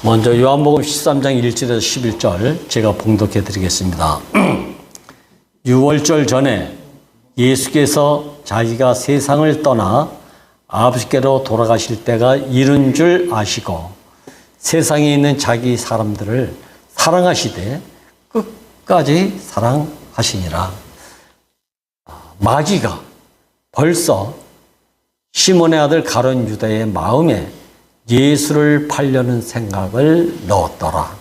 먼저 요한복음 13장 1절에서 11절 제가 봉독해 드리겠습니다. 유월절 전에 예수께서 자기가 세상을 떠나 아버지께로 돌아가실 때가 이른 줄 아시고 세상에 있는 자기 사람들을 사랑하시되 끝까지 사랑하시니라. 마귀가 벌써 시몬의 아들 가룟 유다의 마음에 예수를 팔려는 생각을 넣었더라.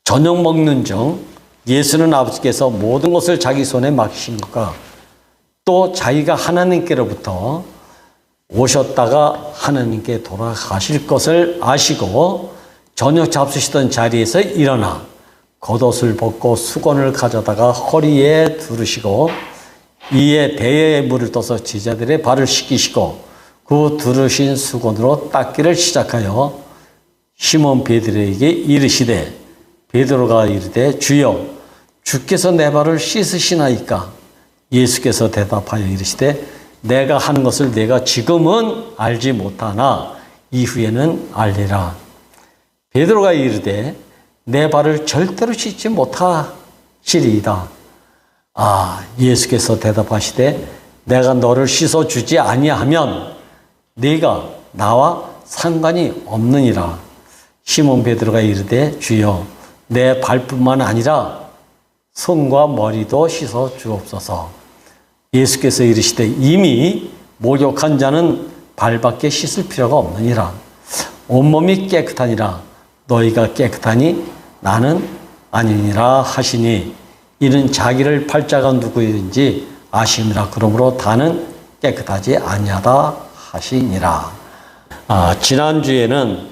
저녁 먹는 중 예수는 아버지께서 모든 것을 자기 손에 맡기신 것과 또 자기가 하나님께로부터 오셨다가 하나님께 돌아가실 것을 아시고 저녁 잡수시던 자리에서 일어나 겉옷을 벗고 수건을 가져다가 허리에 두르시고 이에 배에 물을 떠서 제자들의 발을 씻기시고 그 두르신 수건으로 닦기를 시작하여 시몬 베드로에게 이르시되 베드로가 이르되 주여 주께서 내 발을 씻으시나이까? 예수께서 대답하여 이르시되 내가 하는 것을 내가 지금은 알지 못하나 이후에는 알리라. 베드로가 이르되 내 발을 절대로 씻지 못하시리이다. 예수께서 대답하시되 내가 너를 씻어주지 아니하면 네가 나와 상관이 없느니라. 시몬 베드로가 이르되 주여 내 발뿐만 아니라 손과 머리도 씻어 주옵소서. 예수께서 이르시되 이미 목욕한 자는 발밖에 씻을 필요가 없느니라. 온몸이 깨끗하니라. 너희가 깨끗하니 나는 아니니라 하시니 이는 자기를 팔자가 누구인지 아심이라. 그러므로 다는 깨끗하지 아니하다 하시니라. 지난주에는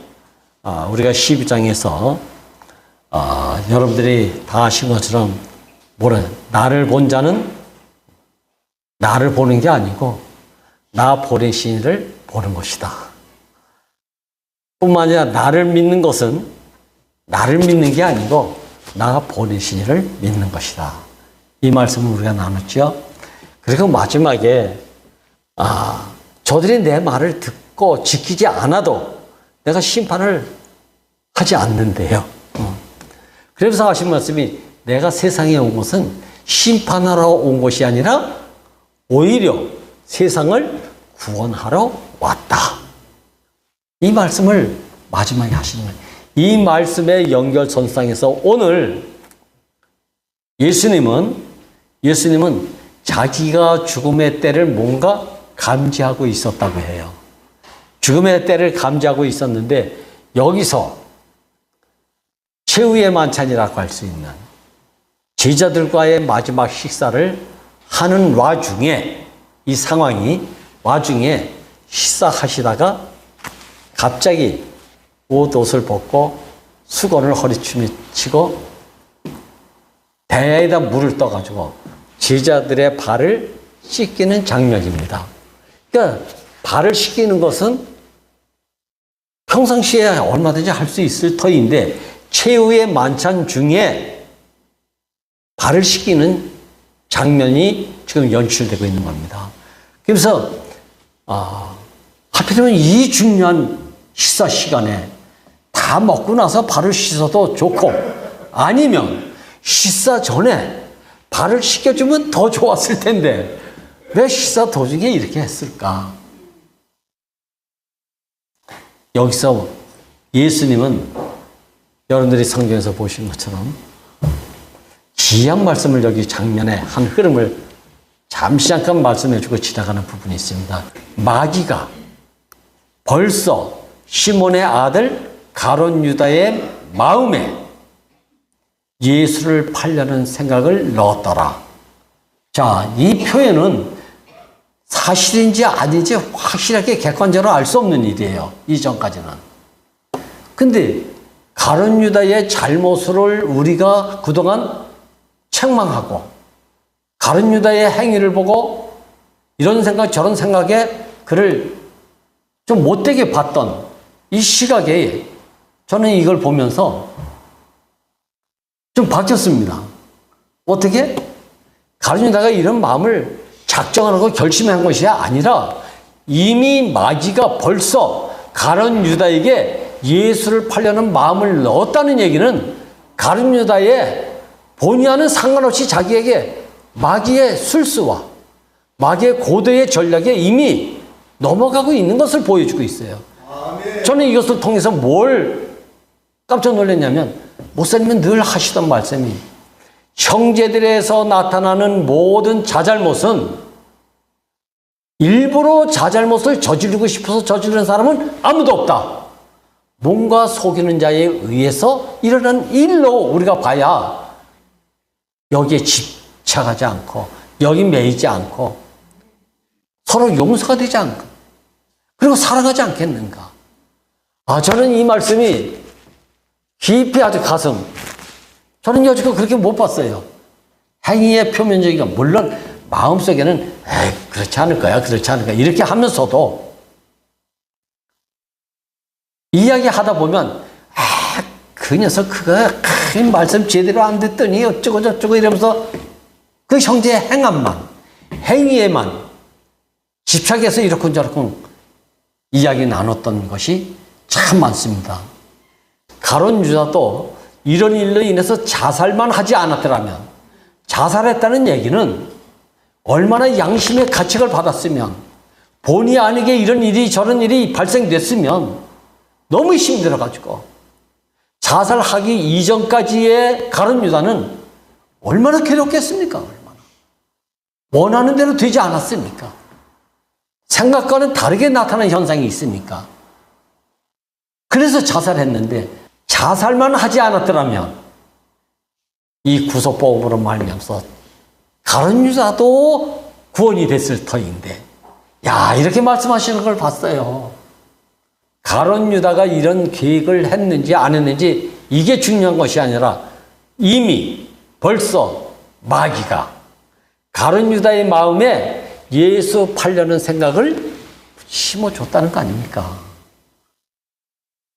우리가 12장에서 여러분들이 다 아신 것처럼 나를 본 자는 나를 보는 게 아니고 나 보내신 이를 보는 것이다. 뿐만 아니라 나를 믿는 것은 나를 믿는 게 아니고 나 보내신 이를 믿는 것이다. 이 말씀을 우리가 나눴죠. 그리고 마지막에 저들이 내 말을 듣고 지키지 않아도 내가 심판을 하지 않는데요. 그래서 하신 말씀이 내가 세상에 온 것은 심판하러 온 것이 아니라 오히려 세상을 구원하러 왔다. 이 말씀을 마지막에 하시는 거예요. 이 말씀의 연결선상에서 오늘 예수님은 자기가 죽음의 때를 뭔가 감지하고 있었다고 해요. 죽음의 때를 감지하고 있었는데 여기서 최후의 만찬이라고 할 수 있는 제자들과의 마지막 식사를 하는 와중에 이 상황이 와중에 식사하시다가 갑자기 옷을 벗고 수건을 허리춤에 치고 배에다 물을 떠가지고 제자들의 발을 씻기는 장면입니다. 그러니까 발을 씻기는 것은 평상시에 얼마든지 할 수 있을 터인데 최후의 만찬 중에 발을 씻기는 장면이 지금 연출되고 있는 겁니다. 그래서 하필이면 이 중요한 식사 시간에 다 먹고 나서 발을 씻어도 좋고 아니면 식사 전에 발을 씻겨주면 더 좋았을 텐데 왜 식사 도중에 이렇게 했을까? 여기서 예수님은 여러분들이 성경에서 보신 것처럼 귀한 말씀을 여기 장면에 한 흐름을 잠깐 말씀해 주고 지나가는 부분이 있습니다. 마귀가 벌써 시몬의 아들 가룟 유다의 마음에 예수를 팔려는 생각을 넣었더라. 자, 이 표현은 사실인지 아닌지 확실하게 객관적으로 알 수 없는 일이에요. 이전까지는. 근데 가룟 유다의 잘못을 우리가 그동안 책망하고 가룟 유다의 행위를 보고 이런 생각 저런 생각에 그를 좀 못되게 봤던 이 시각에 저는 이걸 보면서 좀 바뀌었습니다. 어떻게? 가룟 유다가 이런 마음을 작정하고 결심한 것이 아니라 이미 마귀가 벌써 가룟 유다에게 예수를 팔려는 마음을 넣었다는 얘기는 가룟 유다의 본의와는 상관없이 자기에게 마귀의 술수와 마귀의 고도의 전략에 이미 넘어가고 있는 것을 보여주고 있어요. 저는 이것을 통해서 뭘 깜짝 놀랐냐면 목사님은 늘 하시던 말씀이 형제들에서 나타나는 모든 자잘못은 일부러 자잘못을 저지르고 싶어서 저지르는 사람은 아무도 없다. 뭔가 속이는 자에 의해서 일어난 일로 우리가 봐야 여기에 집착하지 않고 여기 매이지 않고 서로 용서가 되지 않고 그리고 사랑하지 않겠는가. 저는 이 말씀이 깊이 아주 가슴, 저는 여지껏 그렇게 못 봤어요. 행위의 표면적이가 물론 마음속에는 그렇지 않을 거야 그렇지 않을 거야 이렇게 하면서도 이야기하다 보면 그 녀석 그거 큰 말씀 제대로 안 듣더니 어쩌고 저쩌고 이러면서 그 형제의 행함만 행위에만 집착해서 이렇군 저렇군 이야기 나눴던 것이 참 많습니다. 가룟 유다도 이런 일로 인해서 자살만 하지 않았더라면 자살했다는 얘기는 얼마나 양심의 가책을 받았으면 본의 아니게 이런 일이 저런 일이 발생됐으면 너무 힘들어가지고 자살하기 이전까지의 가룟 유다는 얼마나 괴롭겠습니까? 얼마나 원하는 대로 되지 않았습니까? 생각과는 다르게 나타나는 현상이 있으니까 그래서 자살했는데 자살만 하지 않았더라면 이 구속보험으로 말미암아서 가룟 유다도 구원이 됐을 터인데 이렇게 말씀하시는 걸 봤어요. 가룟 유다가 이런 계획을 했는지 안 했는지 이게 중요한 것이 아니라 이미 벌써 마귀가 가룟 유다의 마음에 예수 팔려는 생각을 심어줬다는 거 아닙니까?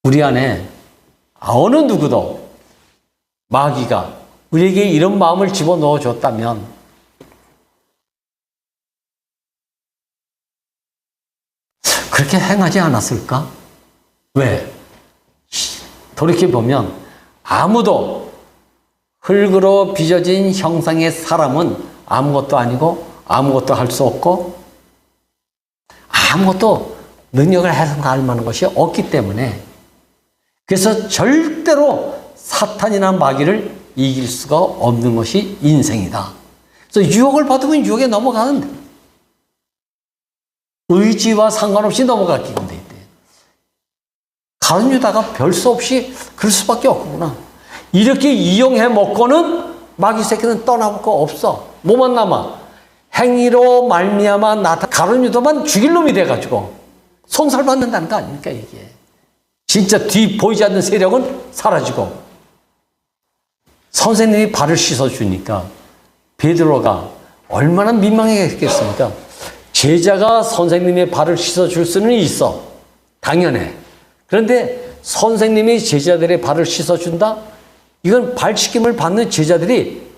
우리 안에 어느 누구도 마귀가 우리에게 이런 마음을 집어넣어 줬다면 그렇게 행하지 않았을까? 왜? 돌이켜보면 아무도 흙으로 빚어진 형상의 사람은 아무것도 아니고 아무것도 할 수 없고 아무것도 능력을 해석할 만한 것이 없기 때문에 그래서 절대로 사탄이나 마귀를 이길 수가 없는 것이 인생이다. 그래서 유혹을 받으면 유혹에 넘어가는데 의지와 상관없이 넘어가기 때문에 가룟 유다가 별 수 없이 그럴 수밖에 없구나. 이렇게 이용해 먹고는 마귀 새끼는 떠나볼 거 없어. 뭐만 남아? 행위로 말미암아 가룟 유다만 죽일 놈이 돼가지고 손살받는다는 거 아닙니까 이게. 진짜 뒤 보이지 않는 세력은 사라지고 선생님이 발을 씻어주니까 베드로가 얼마나 민망했겠습니까? 제자가 선생님의 발을 씻어줄 수는 있어. 당연해. 그런데 선생님이 제자들의 발을 씻어준다? 이건 발씻김을 받는 제자들이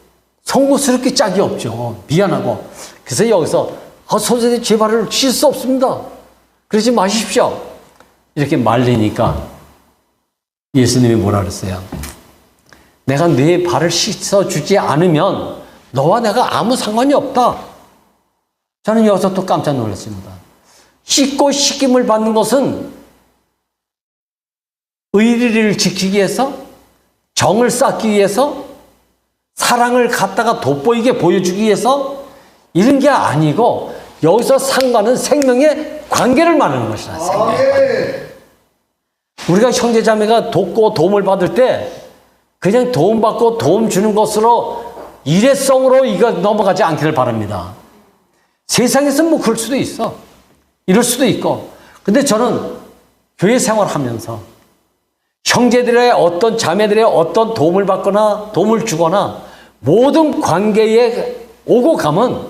송구스럽게 짝이 없죠. 미안하고. 그래서 여기서 선생님 제 발을 씻을 수 없습니다. 그러지 마십시오. 이렇게 말리니까 예수님이 뭐라 그랬어요? 내가 네 발을 씻어주지 않으면 너와 내가 아무 상관이 없다. 저는 여기서 또 깜짝 놀랐습니다. 씻고 씻김을 받는 것은 의리를 지키기 위해서, 정을 쌓기 위해서, 사랑을 갖다가 돋보이게 보여주기 위해서 이런 게 아니고 여기서 상관은 생명의 관계를 말하는 것이다. 생명의 관계. 우리가 형제자매가 돕고 도움을 받을 때 그냥 도움받고 도움 주는 것으로 일회성으로 이거 넘어가지 않기를 바랍니다. 세상에서는 뭐 그럴 수도 있어. 이럴 수도 있고. 근데 저는 교회 생활하면서 형제들의 어떤 자매들의 어떤 도움을 받거나 도움을 주거나 모든 관계에 오고 가면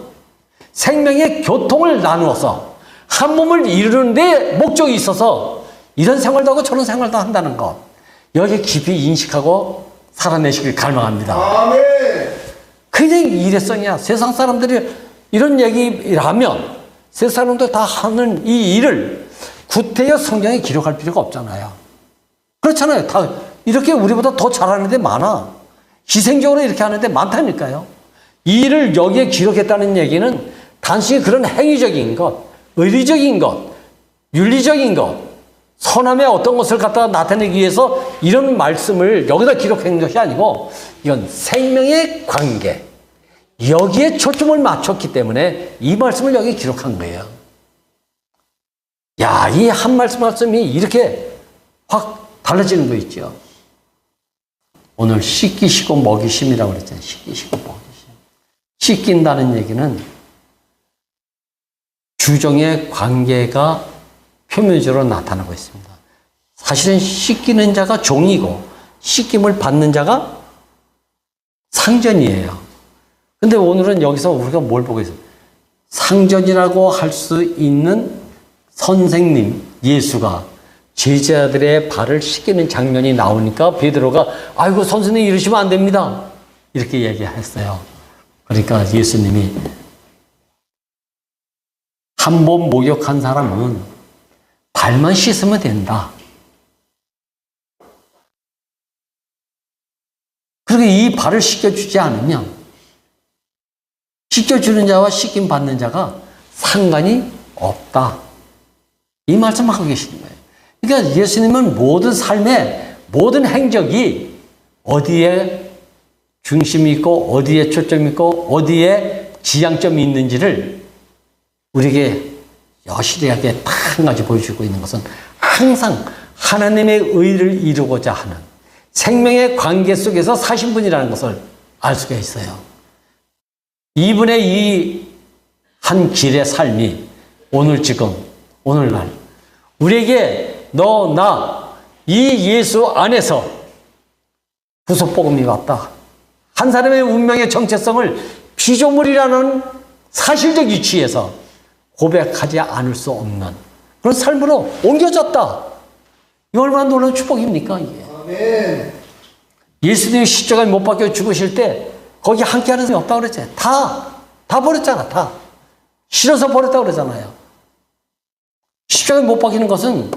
생명의 교통을 나누어서 한 몸을 이루는 데 목적이 있어서 이런 생활도 하고 저런 생활도 한다는 것. 여기 깊이 인식하고 살아내시길 갈망합니다. 아멘. 그냥 일회성이야. 세상 사람들이 이런 얘기를 하면 세상 사람들 다 하는 이 일을 구태여 성경에 기록할 필요가 없잖아요. 그렇잖아요. 다 이렇게 우리보다 더 잘하는 데 많아. 희생적으로 이렇게 하는데 많다니까요. 이 일을 여기에 기록했다는 얘기는 단순히 그런 행위적인 것, 의리적인 것, 윤리적인 것, 선함의 어떤 것을 갖다가 나타내기 위해서 이런 말씀을 여기다 기록한 것이 아니고 이건 생명의 관계, 여기에 초점을 맞췄기 때문에 이 말씀을 여기 기록한 거예요. 야, 이 한 말씀이 이렇게 확 달라지는 거 있죠. 오늘 씻기시고 먹이심이라고 그랬잖아요. 씻기시고 먹이심. 씻긴다는 얘기는 주정의 관계가 표면적으로 나타나고 있습니다. 사실은 씻기는 자가 종이고 씻김을 받는 자가 상전이에요. 근데 오늘은 여기서 우리가 뭘 보고 있어요? 상전이라고 할 수 있는 선생님 예수가 제자들의 발을 씻기는 장면이 나오니까 베드로가 아이고 선생님 이러시면 안 됩니다. 이렇게 얘기했어요. 그러니까 예수님이 한 번 목욕한 사람은 발만 씻으면 된다. 그리고 이 발을 씻겨주지 않으면 씻겨주는 자와 씻김 받는 자가 상관이 없다. 이 말씀을 하고 계시는 거예요. 그러니까 예수님은 모든 삶의 모든 행적이 어디에 중심이 있고 어디에 초점이 있고 어디에 지향점이 있는지를 우리에게 여실하게 딱 한 가지 보여주고 있는 것은 항상 하나님의 의를 이루고자 하는 생명의 관계 속에서 사신 분이라는 것을 알 수가 있어요. 이분의 이 한 길의 삶이 오늘 지금 오늘날 우리에게 너, 나, 이 예수 안에서 부속복음이 왔다. 한 사람의 운명의 정체성을 피조물이라는 사실적 위치에서 고백하지 않을 수 없는 그런 삶으로 옮겨졌다. 이 얼마나 놀라운 축복입니까, 이게. 아멘. 예수님이 십자가에 못 박혀 죽으실 때 거기 함께하는 사람이 없다고 그랬잖아요. 다 버렸잖아, 다. 싫어서 버렸다고 그러잖아요. 십자가에 못 박히는 것은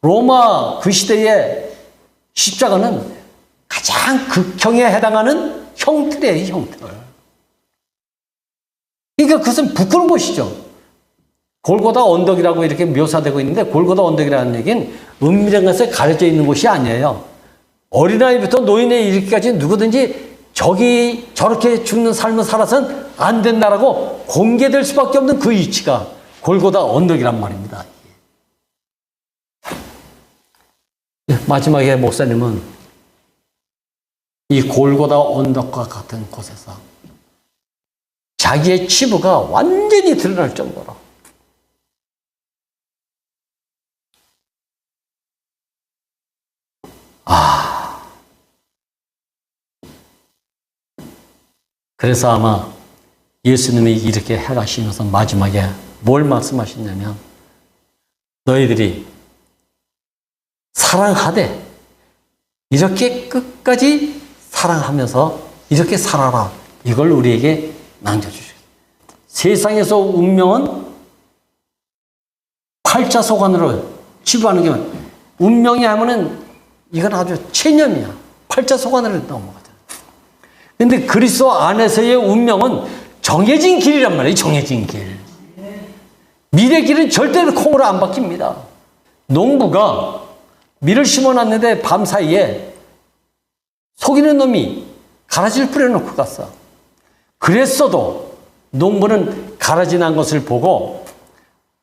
로마 그 시대의 십자가는 가장 극형에 해당하는 형틀이에요, 형틀. 그러니까 그것은 부끄러운 것이죠. 골고다 언덕이라고 이렇게 묘사되고 있는데 골고다 언덕이라는 얘기는 은밀한 것에 가려져 있는 곳이 아니에요. 어린아이부터 노인에 이르기까지 누구든지 저기 저렇게 죽는 삶을 살아서는 안 된다라고 공개될 수밖에 없는 그 위치가 골고다 언덕이란 말입니다. 마지막에 목사님은 이 골고다 언덕과 같은 곳에서 자기의 치부가 완전히 드러날 정도로 그래서 아마 예수님이 이렇게 해가시면서 마지막에 뭘 말씀하셨냐면 너희들이 사랑하되 이렇게 끝까지 사랑하면서 이렇게 살아라. 이걸 우리에게 남겨주시고 세상에서 운명은 팔자소관으로 치부하는 게 운명이 하면은 이건 아주 체념이야. 팔자소관으로 넘어가잖아. 근데 그리스도 안에서의 운명은 정해진 길이란 말이에요. 정해진 길. 밀의 길은 절대로 콩으로 안 바뀝니다. 농부가 밀을 심어놨는데 밤사이에 속이는 놈이 가라지를 뿌려놓고 갔어. 그랬어도 농부는 가라지 난 것을 보고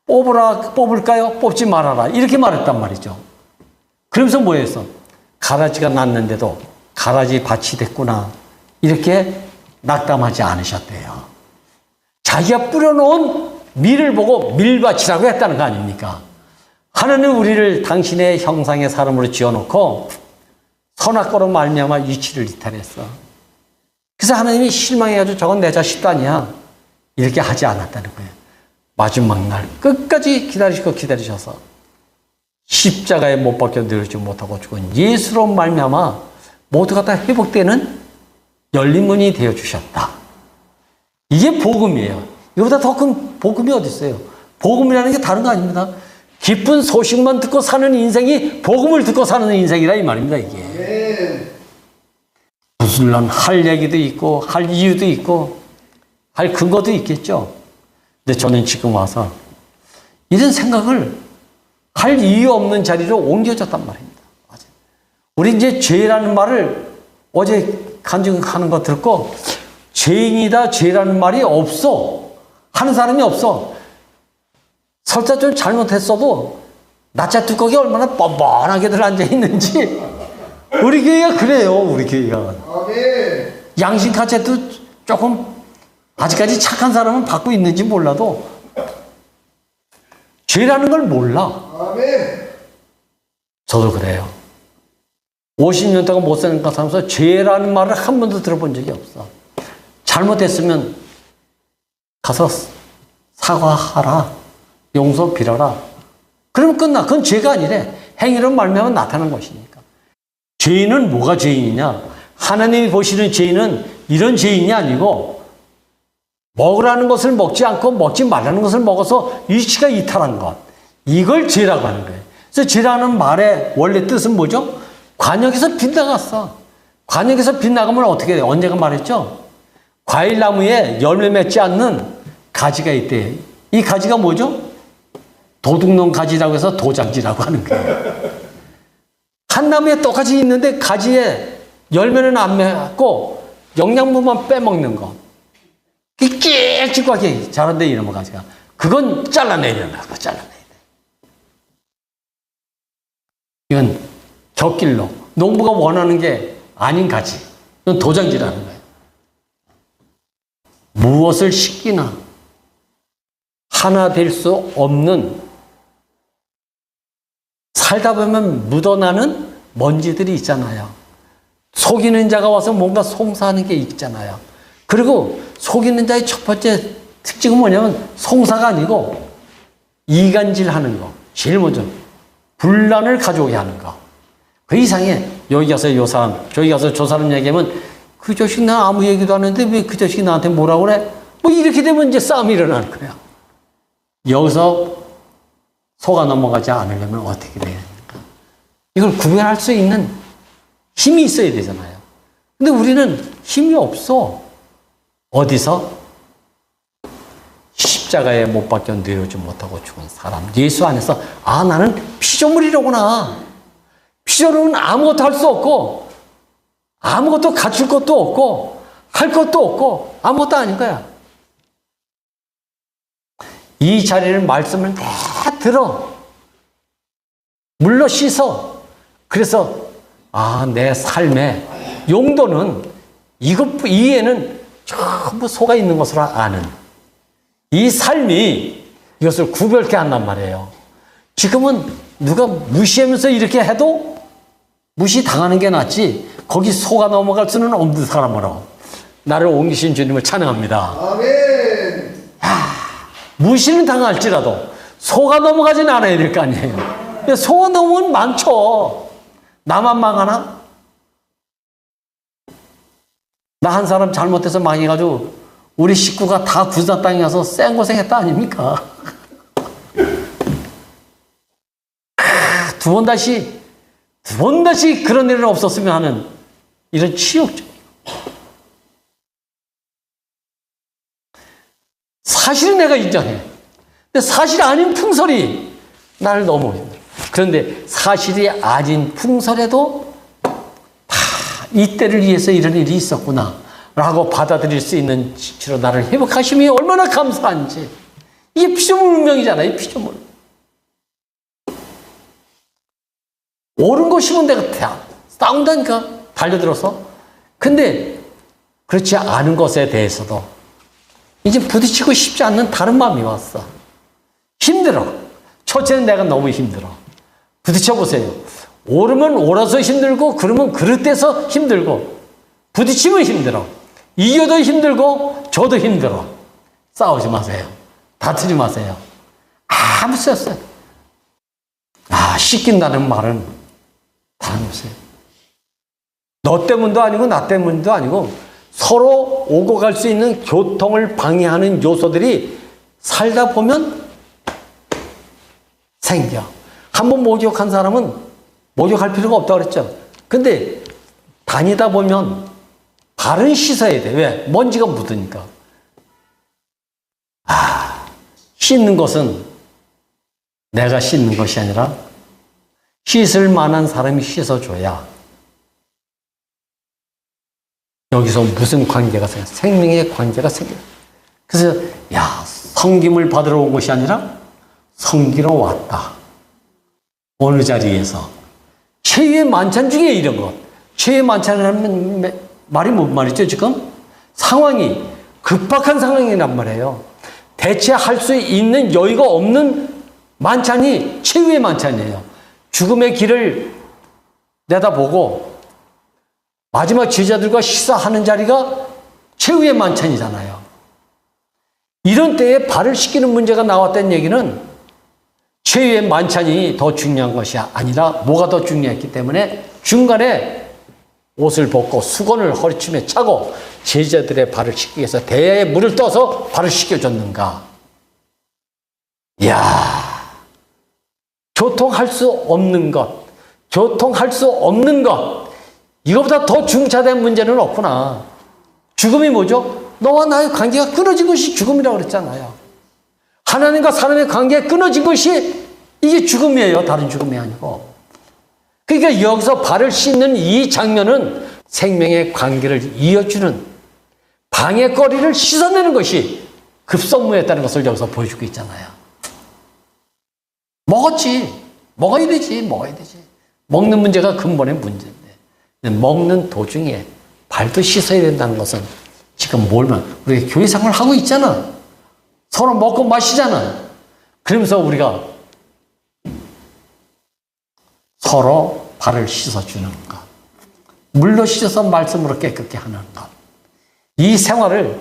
뽑을까요? 뽑지 말아라. 이렇게 말했단 말이죠. 그러면서 뭐 했어? 가라지가 났는데도 가라지 밭이 됐구나. 이렇게 낙담하지 않으셨대요. 자기가 뿌려놓은 밀을 보고 밀밭이라고 했다는 거 아닙니까? 하나님은 우리를 당신의 형상의 사람으로 지어놓고 선악과로 말미암아 이치를 이탈했어. 그래서 하나님이 실망해가지고 저건 내 자식도 아니야. 이렇게 하지 않았다는 거예요. 마지막 날 끝까지 기다리셔서 십자가에 못 박혀 내려오지 못하고 죽은 예수로 말미암아 모두가 다 회복되는 열린 문이 되어주셨다. 이게 복음이에요. 이보다 더 큰 복음이 어디 있어요? 복음이라는 게 다른 거 아닙니다. 기쁜 소식만 듣고 사는 인생이 복음을 듣고 사는 인생이라 이 말입니다, 이게. 물론 할 얘기도 있고, 할 이유도 있고, 할 근거도 있겠죠. 근데 저는 지금 와서 이런 생각을 할 이유 없는 자리로 옮겨졌단 말입니다. 우리 이제 죄라는 말을 어제 간증하는 거 듣고, 죄인이다, 죄라는 말이 없어. 하는 사람이 없어. 설사 좀 잘못했어도 나자 뚜껑이 얼마나 뻔뻔하게들 앉아있는지 우리 교회가 그래요. 우리 교회가. 양심 가책도 조금 아직까지 착한 사람은 받고 있는지 몰라도 죄라는 걸 몰라. 저도 그래요. 50년 동안 못 사는 것 하면서 죄라는 말을 한 번도 들어본 적이 없어. 잘못했으면 가서 사과하라. 용서 빌어라. 그러면 끝나. 그건 죄가 아니래. 행위로 말미암아 나타난 것이니까. 죄인은 뭐가 죄인이냐? 하나님이 보시는 죄인은 이런 죄인이 아니고 먹으라는 것을 먹지 않고 먹지 말라는 것을 먹어서 의치가 이탈한 것. 이걸 죄라고 하는 거예요. 그래서 죄라는 말의 원래 뜻은 뭐죠? 관역에서 빗나갔어. 관역에서 빗나가면 어떻게 돼요? 언제가 말했죠? 과일나무에 열매 맺지 않는 가지가 있대요. 이 가지가 뭐죠? 도둑놈 가지라고 해서 도장지라고 하는 거예요. 한 나무에 똑같이 있는데 가지에 열매는 안 맺고 영양분만 빼먹는 거. 끽끽하게 자란데 이놈의 가지가. 그건 잘라내야 된다고. 잘라내야 돼. 이건 곁길로 농부가 원하는 게 아닌 가지. 이건 도장지라는 거예요. 무엇을 심기나 하나 될 수 없는, 살다 보면 묻어나는 먼지들이 있잖아요. 속이는 자가 와서 뭔가 송사하는 게 있잖아요. 그리고 속이는 자의 첫 번째 특징은 뭐냐면 송사가 아니고 이간질하는 거. 제일 먼저 분란을 가져오게 하는 거. 그 이상에 여기 가서 요 사람, 저기 가서 저 사람 얘기하면 그 자식 나 아무 얘기도 안 했는데 왜 그 자식이 나한테 뭐라고 그래? 뭐 이렇게 되면 이제 싸움이 일어나는 거야. 여기서 속아 넘어가지 않으려면 어떻게 돼야 됩니까? 이걸 구별할 수 있는 힘이 있어야 되잖아요. 근데 우리는 힘이 없어. 어디서? 십자가에 못 박혀 내려오지 못하고 죽은 사람. 예수 안에서 아 나는 피조물이로구나. 피조물은 아무것도 할 수 없고 아무것도 갖출 것도 없고 할 것도 없고 아무것도 아닌 거야. 이 자리를 말씀을 다 들어. 물러 씻어. 그래서 아, 내 삶의 용도는 이에는 전부 속아 있는 것으로 아는 이 삶이 이것을 구별케 한단 말이에요. 지금은 누가 무시하면서 이렇게 해도 무시당하는 게 낫지 거기 속아 넘어갈 수는 없는 사람으로 나를 옮기신 주님을 찬양합니다. 아멘. 무시는 당할지라도 속아 넘어가진 않아야 될 거 아니에요. 속아 넘으면 망쳐. 나만 망하나? 나 한 사람 잘못해서 망해가지고 우리 식구가 다 부산 땅에 가서 쌩고생했다 아닙니까? 두 번 다시 그런 일은 없었으면 하는 이런 치욕적. 사실은 내가 인정해. 근데 사실 아닌 풍설이 나를 너무 힘들어. 그런데 사실이 아닌 풍설에도 다 이때를 위해서 이런 일이 있었구나 라고 받아들일 수 있는 지로 나를 회복하심이 얼마나 감사한지. 이게 피조물 운명이잖아요. 이 피조물. 옳은 거 심은 데가 다 싸운다니까 달려들어서. 근데 그렇지 않은 것에 대해서도 이제 부딪히고 싶지 않는 다른 마음이 왔어. 힘들어. 첫째는 내가 너무 힘들어. 부딪혀보세요. 옳으면 옳아서 힘들고 그러면 그릇돼서 힘들고 부딪히면 힘들어. 이겨도 힘들고 저도 힘들어. 싸우지 마세요. 다투지 마세요. 아무 쓸 없어요. 씻긴다는 말은 다름없어요. 너 때문도 아니고 나 때문도 아니고 서로 오고 갈 수 있는 교통을 방해하는 요소들이 살다 보면 생겨. 한번 목욕한 사람은 목욕할 필요가 없다고 그랬죠. 근데 다니다 보면 발은 씻어야 돼. 왜? 먼지가 묻으니까. 씻는 것은 내가 씻는 것이 아니라 씻을 만한 사람이 씻어줘야 여기서 무슨 관계가 생겨? 생명의 관계가 생겨. 그래서 섬김을 받으러 온 것이 아니라 섬기러 왔다. 어느 자리에서 최후의 만찬 중에 이런 것. 최후의 만찬이라는 말이 뭔 말이죠 지금? 상황이 급박한 상황이란 말이에요. 대체할 수 있는 여유가 없는 만찬이 최후의 만찬이에요. 죽음의 길을 내다보고 마지막 제자들과 식사하는 자리가 최후의 만찬이잖아요. 이런 때에 발을 씻기는 문제가 나왔다는 얘기는 최후의 만찬이 더 중요한 것이 아니라 뭐가 더 중요했기 때문에 중간에 옷을 벗고 수건을 허리춤에 차고 제자들의 발을 씻기 위해서 대야에 물을 떠서 발을 씻겨줬는가. 교통할 수 없는 것, 교통할 수 없는 것, 이거보다 더 중차대한 문제는 없구나. 죽음이 뭐죠? 너와 나의 관계가 끊어진 것이 죽음이라고 그랬잖아요. 하나님과 사람의 관계가 끊어진 것이 이게 죽음이에요. 다른 죽음이 아니고. 그러니까 여기서 발을 씻는 이 장면은 생명의 관계를 이어주는 방해거리를 씻어내는 것이 급선무였다는 것을 여기서 보여주고 있잖아요. 먹었지. 먹어야 되지. 먹는 문제가 근본의 문제인데. 먹는 도중에 발도 씻어야 된다는 것은 지금 우리 교회 생활을 하고 있잖아. 서로 먹고 마시잖아. 그러면서 우리가 서로 발을 씻어주는 것. 물로 씻어서 말씀으로 깨끗게 하는 것. 이 생활을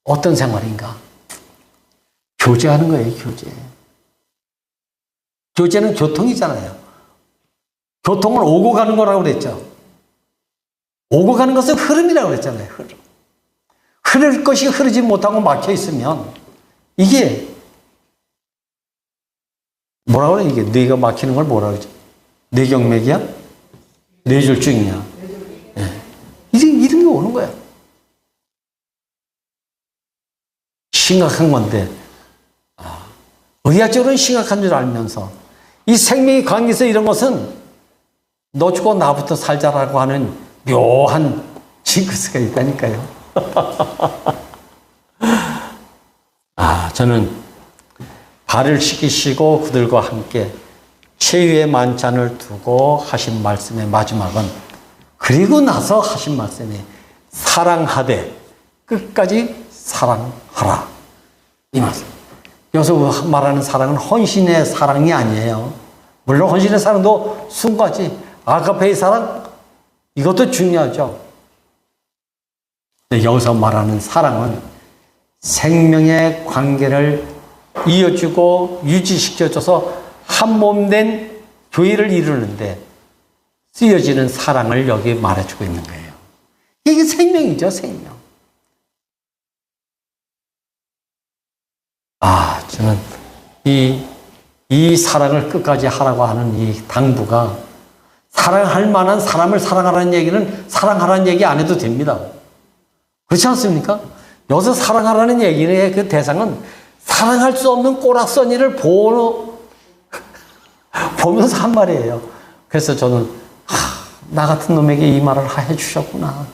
어떤 생활인가? 교제하는 거예요, 교제. 교제는 교통이잖아요. 교통을 오고 가는 거라고 그랬죠. 오고 가는 것은 흐름이라고 그랬잖아요, 흐름. 흐를 것이 흐르지 못하고 막혀 있으면 이게 뭐라고 그래? 이게 뇌가 막히는 걸 뭐라고 그러죠? 뇌경맥이야? 뇌졸중이야? 네. 이런 게 오는 거야. 심각한 건데 의학적으로는 심각한 줄 알면서 이 생명의 관계에서 이런 것은 너 죽고 나부터 살자라고 하는 묘한 징크스가 있다니까요. 저는 발을 씻기시고 그들과 함께 최후의 만찬을 두고 하신 말씀의 마지막은 그리고 나서 하신 말씀이 사랑하되 끝까지 사랑하라. 이 말씀. 여기서 말하는 사랑은 헌신의 사랑이 아니에요. 물론 헌신의 사랑도 순가지. 아가페의 사랑, 이것도 중요하죠. 근데 여기서 말하는 사랑은 생명의 관계를 이어주고 유지시켜줘서 한 몸 된 교회를 이루는데 쓰여지는 사랑을 여기 말해주고 있는 거예요. 이게 생명이죠, 생명. 저는 이 사랑을 끝까지 하라고 하는 이 당부가 사랑할 만한 사람을 사랑하라는 얘기는 사랑하라는 얘기 안 해도 됩니다. 그렇지 않습니까? 여기서 사랑하라는 얘기의 그 대상은 사랑할 수 없는 꼬락서니를 보면서 한 말이에요. 그래서 저는 나 같은 놈에게 이 말을 해주셨구나.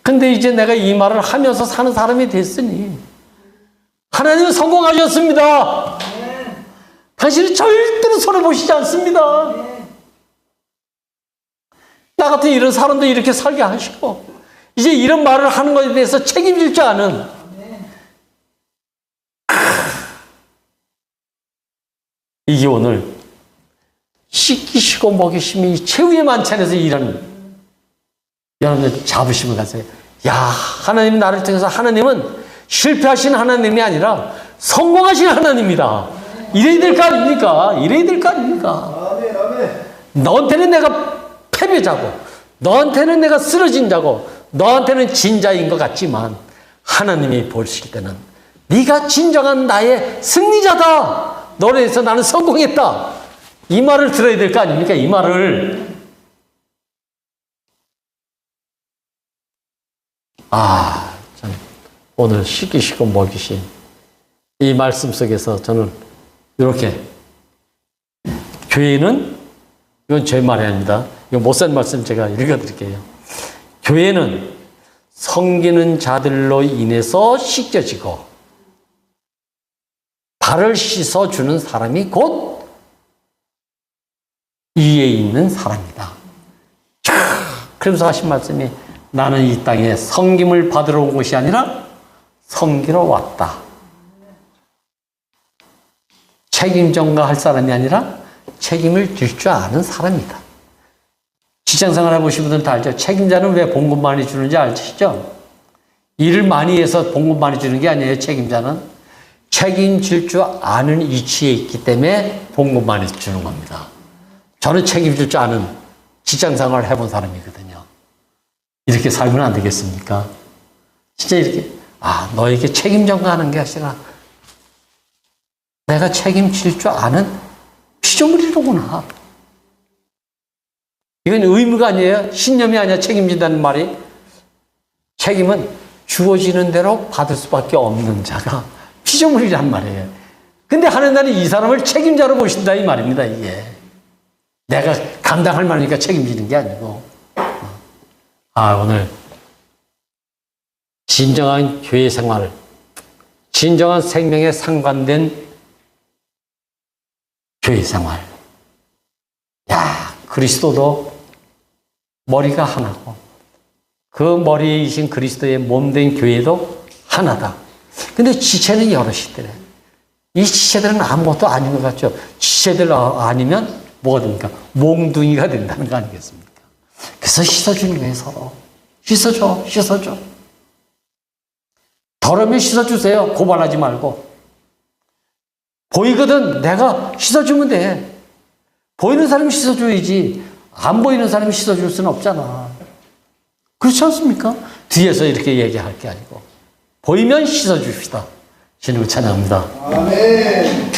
근데 이제 내가 이 말을 하면서 사는 사람이 됐으니 하나님은 성공하셨습니다. 당신은 절대로 손해보시지 않습니다. 나 같은 이런 사람도 이렇게 살게 하시고 이제 이런 말을 하는 것에 대해서 책임질 줄 아는 이게 오늘 씻기시고 먹이심이 최후의 만찬에서 일하는 여러분들 자부심을 가져요. 하나님이 나를 통해서 하나님은 실패하신 하나님이 아니라 성공하신 하나님이다. 이래야 될 거 아닙니까? 이래야 될 거 아닙니까? 너한테는 내가 패배자고 너한테는 내가 쓰러진 자고 너한테는 진자인 것 같지만 하나님이 보실 때는 네가 진정한 나의 승리자다. 너로 해서 나는 성공했다. 이 말을 들어야 될 거 아닙니까? 이 말을. 참 오늘 시키시고 먹이신 이 말씀 속에서 저는 이렇게 교회는, 이건 제 말이 아닙니다. 이거 못 쓴 말씀 제가 읽어드릴게요. 교회는 섬기는 자들로 인해서 씻겨지고 발을 씻어주는 사람이 곧 위에 있는 사람이다. 그러면서 하신 말씀이 나는 이 땅에 섬김을 받으러 온 것이 아니라 섬기러 왔다. 책임 전가할 사람이 아니라 책임을 질 줄 아는 사람이다. 직장생활 해보신 분들은 다 알죠. 책임자는 왜 봉급 많이 주는지 아시죠? 일을 많이 해서 봉급 많이 주는 게 아니에요. 책임자는 책임질 줄 아는 위치에 있기 때문에 봉급 많이 주는 겁니다. 저는 책임질 줄 아는 직장생활을 해본 사람이거든요. 이렇게 살면 안 되겠습니까? 진짜 이렇게 너에게 책임 전가하는 게 아니라 내가 책임질 줄 아는 피조물이로구나. 이건 의무가 아니에요. 신념이 아니야. 책임진다는 말이. 책임은 주어지는 대로 받을 수밖에 없는 자가 피조물이란 말이에요. 근데 하나님은 이 사람을 책임자로 보신다 이 말입니다. 이게 내가 감당할 만하니까 책임지는 게 아니고. 오늘 진정한 교회 생활, 진정한 생명에 상관된 교회 생활. 그리스도도 머리가 하나고 그 머리에 이신 그리스도의 몸된 교회도 하나다. 근데 지체는 여럿이더래. 이 지체들은 아무것도 아닌 것 같죠. 지체들 아니면 뭐가 됩니까? 몽둥이가 된다는 거 아니겠습니까? 그래서 씻어주는 거예요, 서로. 씻어줘. 더러면 씻어주세요. 고발하지 말고. 보이거든 내가 씻어주면 돼. 보이는 사람이 씻어줘야지 안 보이는 사람이 씻어줄 수는 없잖아. 그렇지 않습니까? 뒤에서 이렇게 얘기할 게 아니고 보이면 씻어줍시다. 주님을 찬양합니다. 아멘.